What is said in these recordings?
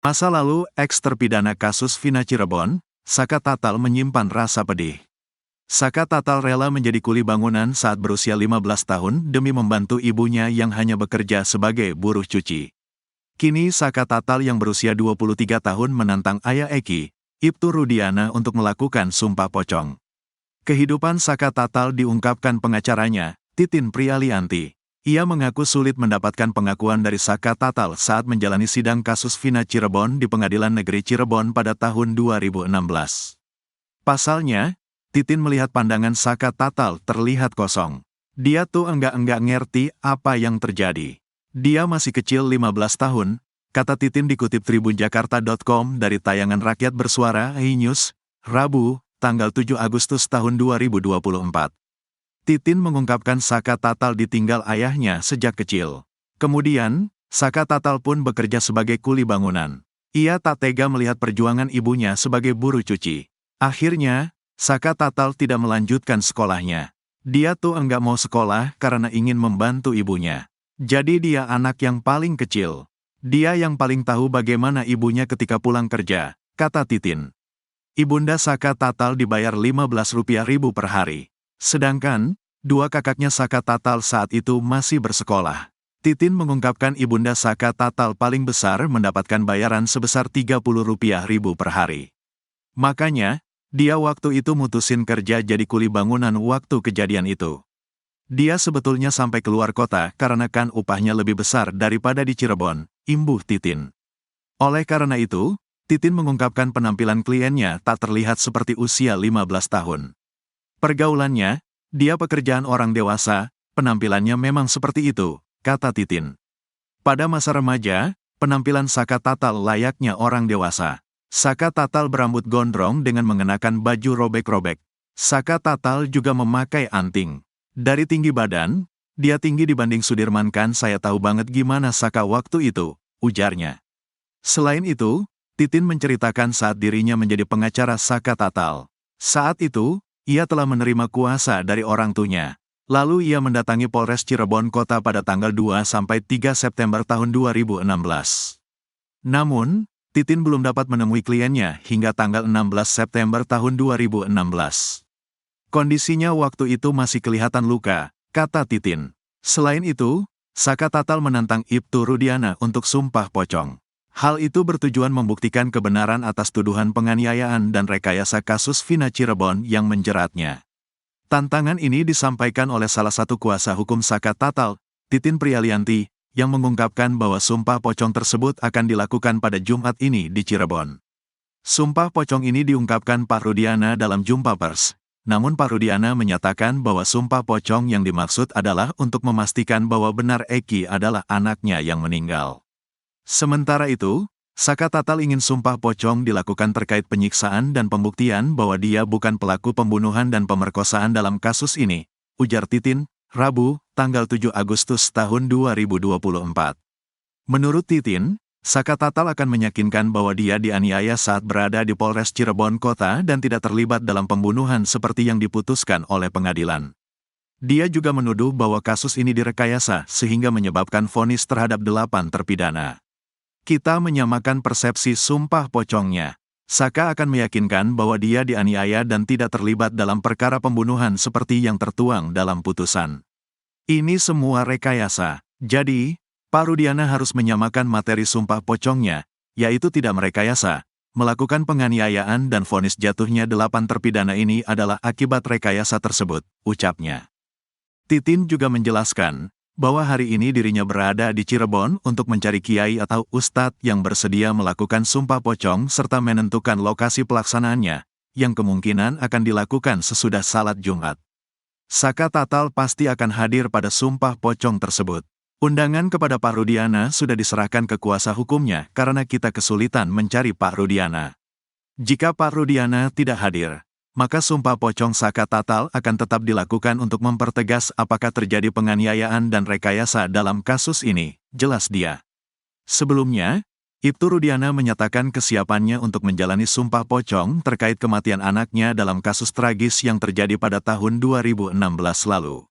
Masa lalu eks-terpidana kasus Vina Cirebon, Saka Tatal menyimpan rasa pedih. Saka Tatal rela menjadi kuli bangunan saat berusia 15 tahun demi membantu ibunya yang hanya bekerja sebagai buruh cuci. Kini Saka Tatal yang berusia 23 tahun menantang ayah Eki, Ibtu Rudiana untuk melakukan sumpah pocong. Kehidupan Saka Tatal diungkapkan pengacaranya, Titin Prialianti. Ia mengaku sulit mendapatkan pengakuan dari Saka Tatal saat menjalani sidang kasus Vina Cirebon di Pengadilan Negeri Cirebon pada tahun 2016. Pasalnya, Titin melihat pandangan Saka Tatal terlihat kosong. Dia tuh enggak ngerti apa yang terjadi. Dia masih kecil 15 tahun, kata Titin dikutip tribunjakarta.com dari tayangan Rakyat Bersuara iNews, Rabu, tanggal 7 Agustus tahun 2024. Titin mengungkapkan Saka Tatal ditinggal ayahnya sejak kecil. Kemudian, Saka Tatal pun bekerja sebagai kuli bangunan. Ia tak tega melihat perjuangan ibunya sebagai buruh cuci. Akhirnya, Saka Tatal tidak melanjutkan sekolahnya. Dia tuh enggak mau sekolah karena ingin membantu ibunya. Jadi dia anak yang paling kecil. Dia yang paling tahu bagaimana ibunya ketika pulang kerja, kata Titin. Ibunda Saka Tatal dibayar Rp15.000 per hari. Sedangkan, dua kakaknya Saka Tatal saat itu masih bersekolah. Titin mengungkapkan ibunda Saka Tatal paling besar mendapatkan bayaran sebesar Rp30.000 per hari. Makanya, dia waktu itu mutusin kerja jadi kuli bangunan waktu kejadian itu. Dia sebetulnya sampai keluar kota karena kan upahnya lebih besar daripada di Cirebon, imbuh Titin. Oleh karena itu, Titin mengungkapkan penampilan kliennya tak terlihat seperti usia 15 tahun. Pergaulannya, dia pekerjaan orang dewasa, penampilannya memang seperti itu, kata Titin. Pada masa remaja, penampilan Saka Tatal layaknya orang dewasa. Saka Tatal berambut gondrong dengan mengenakan baju robek-robek. Saka Tatal juga memakai anting. Dari tinggi badan, dia tinggi dibanding Sudirman kan saya tahu banget gimana Saka waktu itu, ujarnya. Selain itu, Titin menceritakan saat dirinya menjadi pengacara Saka Tatal. Saat itu, ia telah menerima kuasa dari orang tuanya. Lalu ia mendatangi Polres Cirebon Kota pada tanggal 2-3 September tahun 2016. Namun, Titin belum dapat menemui kliennya hingga tanggal 16 September tahun 2016. Kondisinya waktu itu masih kelihatan luka, kata Titin. Selain itu, Saka Tatal menantang Ibtu Rudiana untuk sumpah pocong. Hal itu bertujuan membuktikan kebenaran atas tuduhan penganiayaan dan rekayasa kasus Vina Cirebon yang menjeratnya. Tantangan ini disampaikan oleh salah satu kuasa hukum Saka Tatal, Titin Prialianti, yang mengungkapkan bahwa sumpah pocong tersebut akan dilakukan pada Jumat ini di Cirebon. Sumpah pocong ini diungkapkan Pak Rudiana dalam jumpa pers. Namun Pak Rudiana menyatakan bahwa sumpah pocong yang dimaksud adalah untuk memastikan bahwa benar Eki adalah anaknya yang meninggal. Sementara itu, Saka Tatal ingin sumpah pocong dilakukan terkait penyiksaan dan pembuktian bahwa dia bukan pelaku pembunuhan dan pemerkosaan dalam kasus ini, ujar Titin, Rabu, tanggal 7 Agustus tahun 2024. Menurut Titin, Saka Tatal akan meyakinkan bahwa dia dianiaya saat berada di Polres Cirebon Kota dan tidak terlibat dalam pembunuhan seperti yang diputuskan oleh pengadilan. Dia juga menuduh bahwa kasus ini direkayasa sehingga menyebabkan vonis terhadap 8 terpidana. Kita menyamakan persepsi sumpah pocongnya. Saka akan meyakinkan bahwa dia dianiaya dan tidak terlibat dalam perkara pembunuhan seperti yang tertuang dalam putusan. Ini semua rekayasa. Jadi, Pak Rudiana harus menyamakan materi sumpah pocongnya, yaitu tidak merekayasa, melakukan penganiayaan dan vonis jatuhnya 8 terpidana ini adalah akibat rekayasa tersebut, ucapnya. Titin juga menjelaskan bahwa hari ini dirinya berada di Cirebon untuk mencari kiai atau ustadz yang bersedia melakukan sumpah pocong serta menentukan lokasi pelaksanaannya, yang kemungkinan akan dilakukan sesudah salat Jumat. Saka Tatal pasti akan hadir pada sumpah pocong tersebut. Undangan kepada Pak Rudiana sudah diserahkan ke kuasa hukumnya karena kita kesulitan mencari Pak Rudiana. Jika Pak Rudiana tidak hadir, maka sumpah pocong Saka Tatal akan tetap dilakukan untuk mempertegas apakah terjadi penganiayaan dan rekayasa dalam kasus ini, jelas dia. Sebelumnya, Ibtu Rudiana menyatakan kesiapannya untuk menjalani sumpah pocong terkait kematian anaknya dalam kasus tragis yang terjadi pada tahun 2016 lalu.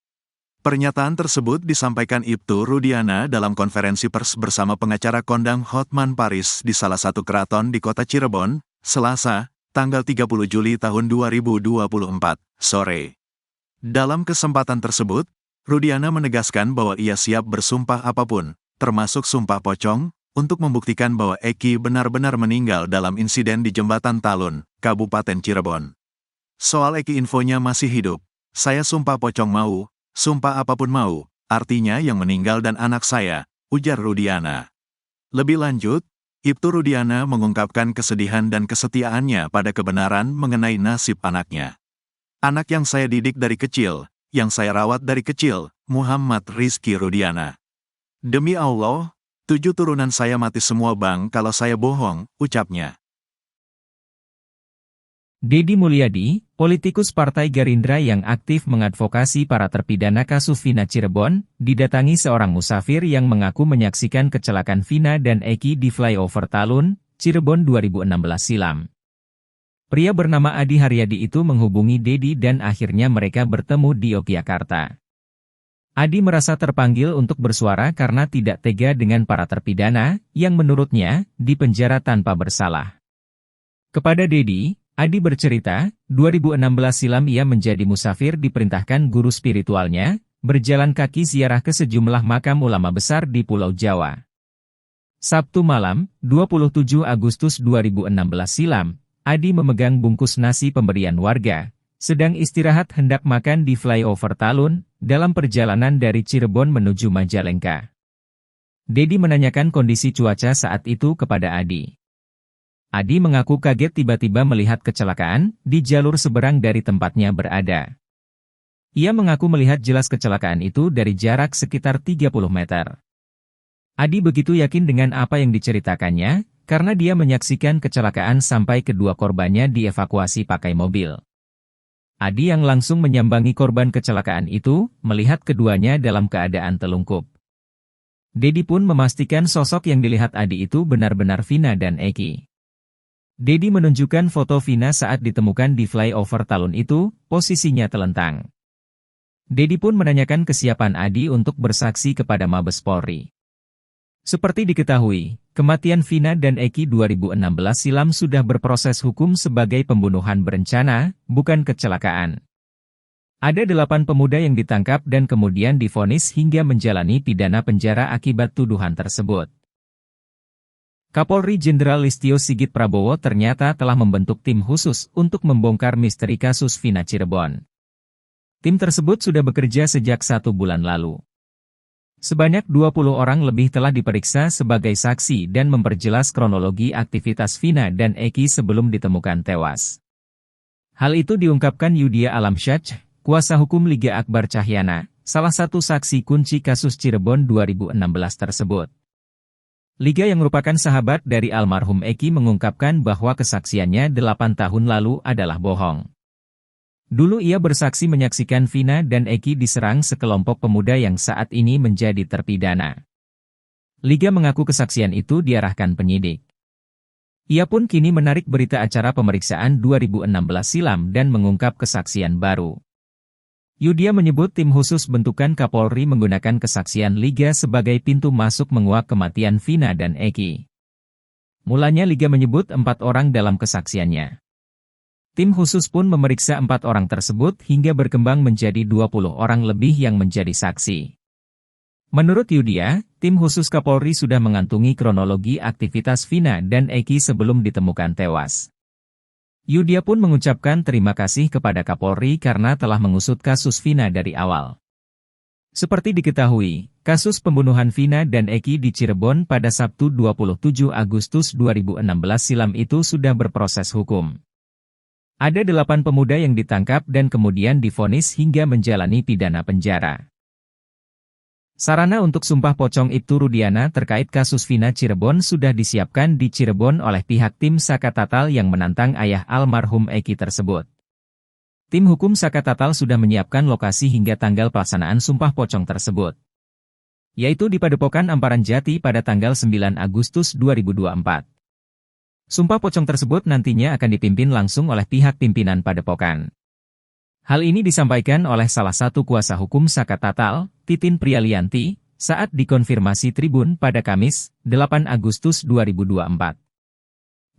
Pernyataan tersebut disampaikan Ibtu Rudiana dalam konferensi pers bersama pengacara kondang Hotman Paris di salah satu keraton di kota Cirebon, Selasa, tanggal 30 Juli tahun 2024, sore. Dalam kesempatan tersebut, Rudiana menegaskan bahwa ia siap bersumpah apapun, termasuk sumpah pocong, untuk membuktikan bahwa Eki benar-benar meninggal dalam insiden di Jembatan Talun, Kabupaten Cirebon. Soal Eki infonya masih hidup, saya sumpah pocong mau, sumpah apapun mau, artinya yang meninggal dan anak saya, ujar Rudiana. Lebih lanjut, Ibtu Rudiana mengungkapkan kesedihan dan kesetiaannya pada kebenaran mengenai nasib anaknya. Anak yang saya didik dari kecil, yang saya rawat dari kecil, Muhammad Rizky Rudiana. Demi Allah, 7 turunan saya mati semua bang kalau saya bohong, ucapnya. Deddy Mulyadi, politikus Partai Gerindra yang aktif mengadvokasi para terpidana kasus Vina Cirebon, didatangi seorang musafir yang mengaku menyaksikan kecelakaan Vina dan Eki di flyover Talun, Cirebon 2016 silam. Pria bernama Adi Haryadi itu menghubungi Deddy dan akhirnya mereka bertemu di Yogyakarta. Adi merasa terpanggil untuk bersuara karena tidak tega dengan para terpidana, yang menurutnya, dipenjara tanpa bersalah. Kepada Deddy, Adi bercerita, 2016 silam ia menjadi musafir diperintahkan guru spiritualnya, berjalan kaki ziarah ke sejumlah makam ulama besar di Pulau Jawa. Sabtu malam, 27 Agustus 2016 silam, Adi memegang bungkus nasi pemberian warga, sedang istirahat hendak makan di flyover Talun, dalam perjalanan dari Cirebon menuju Majalengka. Deddy menanyakan kondisi cuaca saat itu kepada Adi. Adi mengaku kaget tiba-tiba melihat kecelakaan di jalur seberang dari tempatnya berada. Ia mengaku melihat jelas kecelakaan itu dari jarak sekitar 30 meter. Adi begitu yakin dengan apa yang diceritakannya, karena dia menyaksikan kecelakaan sampai kedua korbannya dievakuasi pakai mobil. Adi yang langsung menyambangi korban kecelakaan itu, melihat keduanya dalam keadaan telungkup. Deddy pun memastikan sosok yang dilihat Adi itu benar-benar Vina dan Eki. Deddy menunjukkan foto Vina saat ditemukan di flyover Talun itu, posisinya telentang. Deddy pun menanyakan kesiapan Adi untuk bersaksi kepada Mabes Polri. Seperti diketahui, kematian Vina dan Eki 2016 silam sudah berproses hukum sebagai pembunuhan berencana, bukan kecelakaan. Ada 8 pemuda yang ditangkap dan kemudian divonis hingga menjalani pidana penjara akibat tuduhan tersebut. Kapolri Jenderal Listio Sigit Prabowo ternyata telah membentuk tim khusus untuk membongkar misteri kasus Vina Cirebon. Tim tersebut sudah bekerja sejak 1 bulan lalu. Sebanyak 20 orang lebih telah diperiksa sebagai saksi dan memperjelas kronologi aktivitas Vina dan Eki sebelum ditemukan tewas. Hal itu diungkapkan Yudia Alamsyah, kuasa hukum Liga Akbar Cahyana, salah satu saksi kunci kasus Cirebon 2016 tersebut. Liga yang merupakan sahabat dari almarhum Eki mengungkapkan bahwa kesaksiannya 8 tahun lalu adalah bohong. Dulu ia bersaksi menyaksikan Vina dan Eki diserang sekelompok pemuda yang saat ini menjadi terpidana. Liga mengaku kesaksian itu diarahkan penyidik. Ia pun kini menarik berita acara pemeriksaan 2016 silam dan mengungkap kesaksian baru. Yudia menyebut tim khusus bentukan Kapolri menggunakan kesaksian Liga sebagai pintu masuk menguak kematian Vina dan Eki. Mulanya Liga menyebut 4 orang dalam kesaksiannya. Tim khusus pun memeriksa 4 orang tersebut hingga berkembang menjadi 20 orang lebih yang menjadi saksi. Menurut Yudia, tim khusus Kapolri sudah mengantungi kronologi aktivitas Vina dan Eki sebelum ditemukan tewas. Yudia pun mengucapkan terima kasih kepada Kapolri karena telah mengusut kasus Vina dari awal. Seperti diketahui, kasus pembunuhan Vina dan Eki di Cirebon pada Sabtu 27 Agustus 2016 silam itu sudah berproses hukum. Ada 8 pemuda yang ditangkap dan kemudian divonis hingga menjalani pidana penjara. Sarana untuk sumpah pocong Ibtu Rudiana terkait kasus Vina Cirebon sudah disiapkan di Cirebon oleh pihak tim Saka Tatal yang menantang ayah almarhum Eki tersebut. Tim hukum Saka Tatal sudah menyiapkan lokasi hingga tanggal pelaksanaan sumpah pocong tersebut, yaitu di Padepokan Amparan Jati pada tanggal 9 Agustus 2024. Sumpah pocong tersebut nantinya akan dipimpin langsung oleh pihak pimpinan Padepokan. Hal ini disampaikan oleh salah satu kuasa hukum Saka Tatal, Titin Prialianti, saat dikonfirmasi Tribun pada Kamis, 8 Agustus 2024.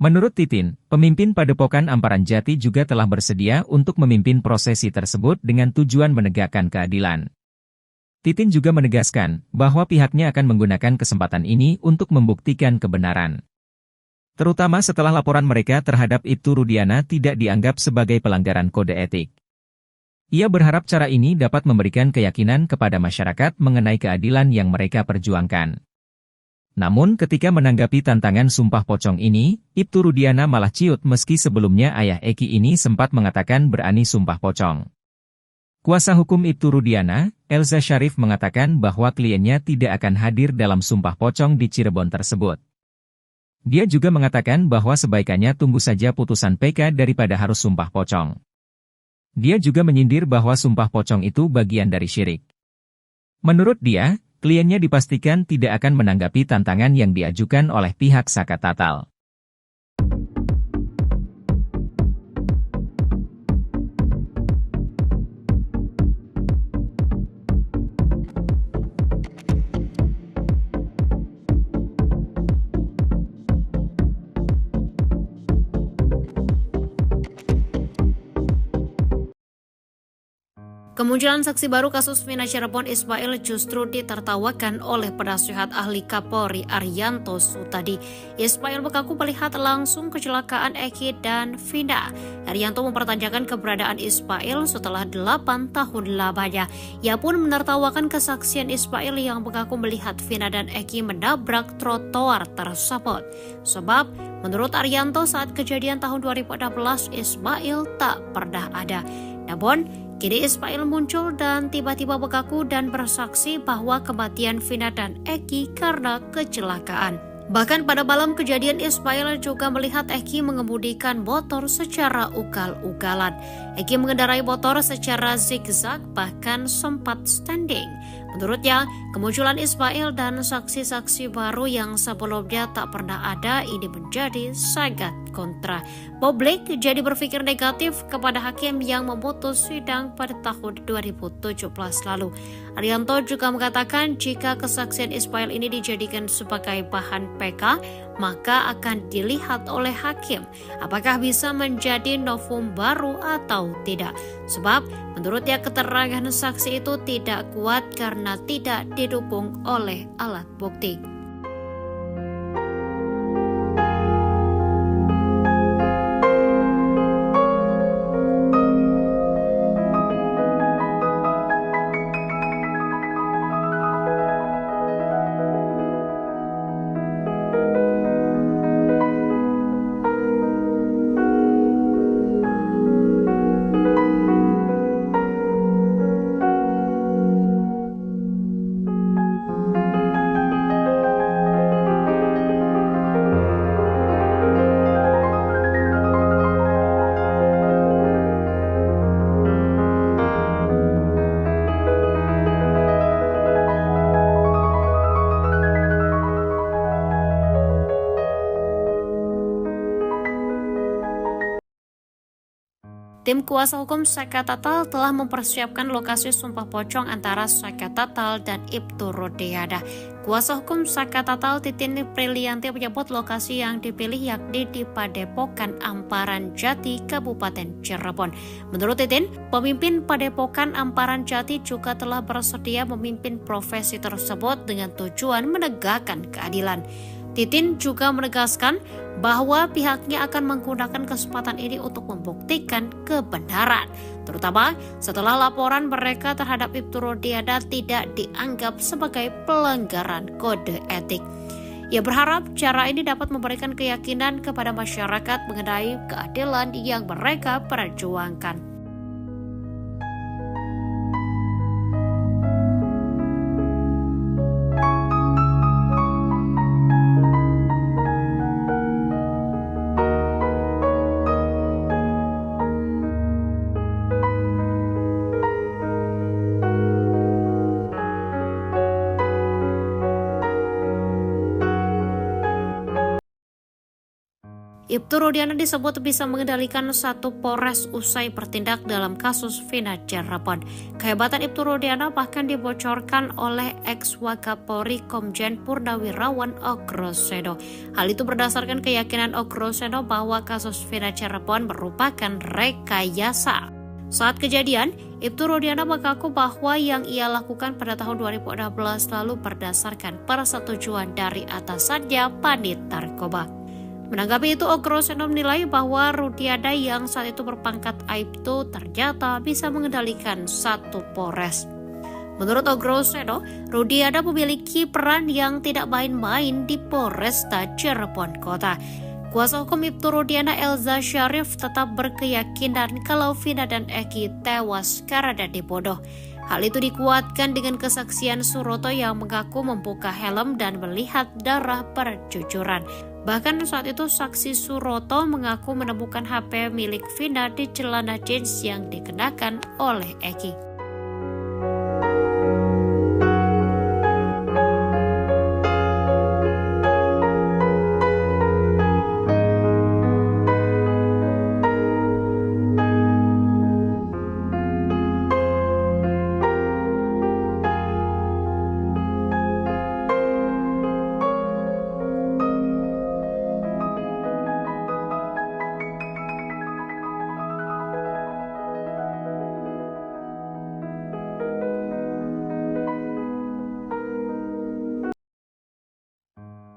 Menurut Titin, pemimpin Padepokan Amparan Jati juga telah bersedia untuk memimpin prosesi tersebut dengan tujuan menegakkan keadilan. Titin juga menegaskan bahwa pihaknya akan menggunakan kesempatan ini untuk membuktikan kebenaran. Terutama setelah laporan mereka terhadap Ibtu Rudiana tidak dianggap sebagai pelanggaran kode etik. Ia berharap cara ini dapat memberikan keyakinan kepada masyarakat mengenai keadilan yang mereka perjuangkan. Namun ketika menanggapi tantangan sumpah pocong ini, Ibtu Rudiana malah ciut meski sebelumnya ayah Eki ini sempat mengatakan berani sumpah pocong. Kuasa hukum Ibtu Rudiana, Elza Syarif mengatakan bahwa kliennya tidak akan hadir dalam sumpah pocong di Cirebon tersebut. Dia juga mengatakan bahwa sebaikannya tunggu saja putusan PK daripada harus sumpah pocong. Dia juga menyindir bahwa sumpah pocong itu bagian dari syirik. Menurut dia, kliennya dipastikan tidak akan menanggapi tantangan yang diajukan oleh pihak Saka Tatal. Kemunculan saksi baru kasus Vina Cirebon Ismail justru ditertawakan oleh penasehat ahli Kapolri Arianto Sutadi. Ismail mengaku melihat langsung kecelakaan Eki dan Vina. Arianto mempertanyakan keberadaan Ismail setelah 8 tahun lamanya. Ia pun menertawakan kesaksian Ismail yang mengaku melihat Vina dan Eki menabrak trotoar tersebut. Sebab menurut Arianto saat kejadian tahun 2016 Ismail tak pernah ada. Namun kini Ismail muncul dan tiba-tiba mengaku dan bersaksi bahwa kematian Vina dan Eki karena kecelakaan. Bahkan pada malam kejadian Ismail juga melihat Eki mengemudikan motor secara ugal-ugalan. Eki mengendarai motor secara zigzag bahkan sempat standing. Menurutnya, kemunculan Ismail dan saksi-saksi baru yang sebelumnya tak pernah ada ini menjadi sangat kontra. Publik jadi berpikir negatif kepada hakim yang memutus sidang pada tahun 2017 lalu. Arianto juga mengatakan jika kesaksian Ismail ini dijadikan sebagai bahan PK, maka akan dilihat oleh hakim apakah bisa menjadi novum baru atau tidak. Sebab menurutnya keterangan saksi itu tidak kuat karena tidak didukung oleh alat bukti. Tim kuasa hukum Saka Tatal telah mempersiapkan lokasi sumpah pocong antara Saka Tatal dan Ibtu Rudiana. Kuasa hukum Saka Tatal Titin Prialianti menyebut lokasi yang dipilih yakni di Padepokan Amparan Jati, Kabupaten Cirebon. Menurut Titin, pemimpin Padepokan Amparan Jati juga telah bersedia memimpin profesi tersebut dengan tujuan menegakkan keadilan. Titin juga menegaskan bahwa pihaknya akan menggunakan kesempatan ini untuk membuktikan kebenaran, terutama setelah laporan mereka terhadap Ibtu Rudiana tidak dianggap sebagai pelanggaran kode etik. Ia berharap cara ini dapat memberikan keyakinan kepada masyarakat mengenai keadilan yang mereka perjuangkan. Ibtu Rudiana disebut bisa mengendalikan satu Polres usai bertindak dalam kasus Vina Cirebon. Kehebatan Ibtu Rudiana bahkan dibocorkan oleh ex-Wakapolri Komjen Purnawirawan Ogrosedo. Hal itu berdasarkan keyakinan Ogrosedo bahwa kasus Vina Cirebon merupakan rekayasa. Saat kejadian, Ibtu Rudiana mengaku bahwa yang ia lakukan pada tahun 2016 lalu berdasarkan persetujuan dari atasannya Panit Narkoba. Menanggapi itu, Ogrosedo menilai bahwa Rudiana yang saat itu berpangkat Aibtu ternyata bisa mengendalikan satu Polres. Menurut Ogrosedo, Rudiana memiliki peran yang tidak main-main di Polresta Cirebon Kota. Kuasa hukum Ibtu Rudiana Elza Syarif tetap berkeyakinan kalau Vina dan Eki tewas karena dibunuh. Hal itu dikuatkan dengan kesaksian Suroto yang mengaku membuka helm dan melihat darah bercucuran. Bahkan saat itu saksi Suroto mengaku menemukan HP milik Vina di celana jeans yang dikenakan oleh Eki.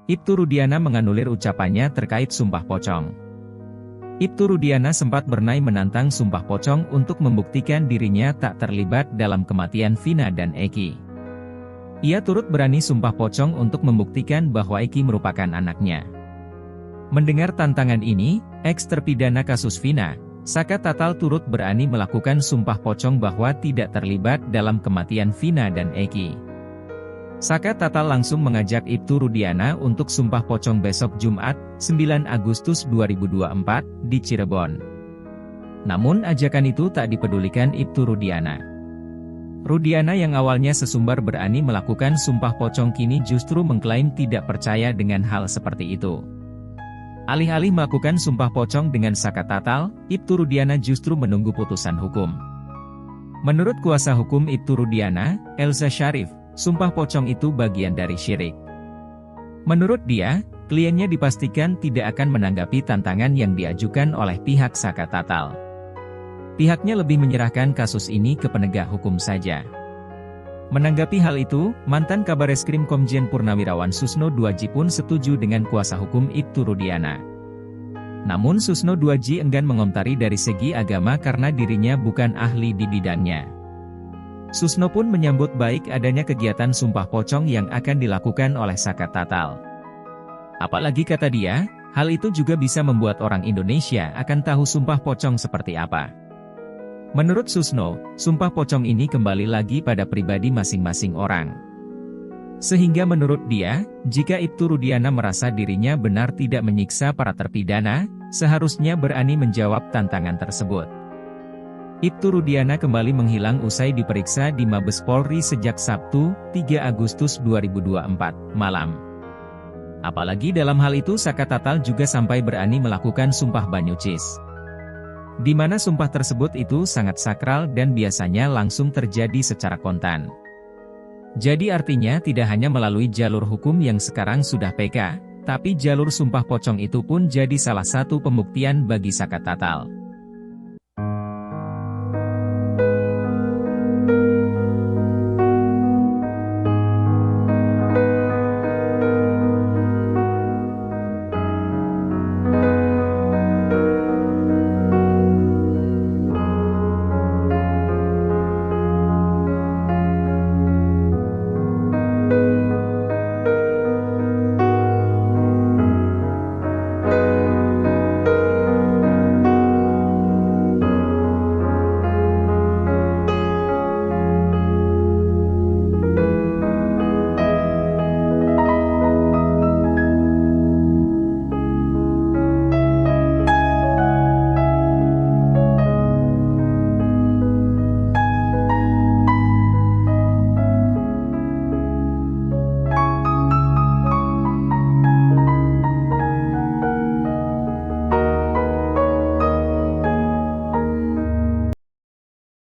Ibtu Rudiana menganulir ucapannya terkait Sumpah Pocong. Ibtu Rudiana sempat bernai menantang Sumpah Pocong untuk membuktikan dirinya tak terlibat dalam kematian Vina dan Eki. Ia turut berani Sumpah Pocong untuk membuktikan bahwa Eki merupakan anaknya. Mendengar tantangan ini, ex-terpidana kasus Vina, Saka Tatal turut berani melakukan Sumpah Pocong bahwa tidak terlibat dalam kematian Vina dan Eki. Saka Tatal langsung mengajak Ibtu Rudiana untuk Sumpah Pocong besok Jumat, 9 Agustus 2024, di Cirebon. Namun ajakan itu tak dipedulikan Ibtu Rudiana. Rudiana yang awalnya sesumbar berani melakukan Sumpah Pocong kini justru mengklaim tidak percaya dengan hal seperti itu. Alih-alih melakukan Sumpah Pocong dengan Saka Tatal, Ibtu Rudiana justru menunggu putusan hukum. Menurut kuasa hukum Ibtu Rudiana, Elza Syarif, Sumpah Pocong itu bagian dari syirik. Menurut dia, kliennya dipastikan tidak akan menanggapi tantangan yang diajukan oleh pihak Saka Tatal. Pihaknya lebih menyerahkan kasus ini ke penegak hukum saja. Menanggapi hal itu, mantan Kabareskrim Komjen Purnawirawan Susno Duaji pun setuju dengan kuasa hukum Ibtu Rudiana. Namun Susno Duaji enggan mengomentari dari segi agama karena dirinya bukan ahli di bidangnya. Susno pun menyambut baik adanya kegiatan Sumpah Pocong yang akan dilakukan oleh Saka Tatal. Apalagi kata dia, hal itu juga bisa membuat orang Indonesia akan tahu Sumpah Pocong seperti apa. Menurut Susno, Sumpah Pocong ini kembali lagi pada pribadi masing-masing orang. Sehingga menurut dia, jika Ibtu Rudiana merasa dirinya benar tidak menyiksa para terpidana, seharusnya berani menjawab tantangan tersebut. Ibtu Rudiana kembali menghilang usai diperiksa di Mabes Polri sejak Sabtu, 3 Agustus 2024, malam. Apalagi dalam hal itu Saka Tatal juga sampai berani melakukan Sumpah Banyucis. Di mana sumpah tersebut itu sangat sakral dan biasanya langsung terjadi secara kontan. Jadi artinya tidak hanya melalui jalur hukum yang sekarang sudah PK, tapi jalur Sumpah Pocong itu pun jadi salah satu pembuktian bagi Saka Tatal.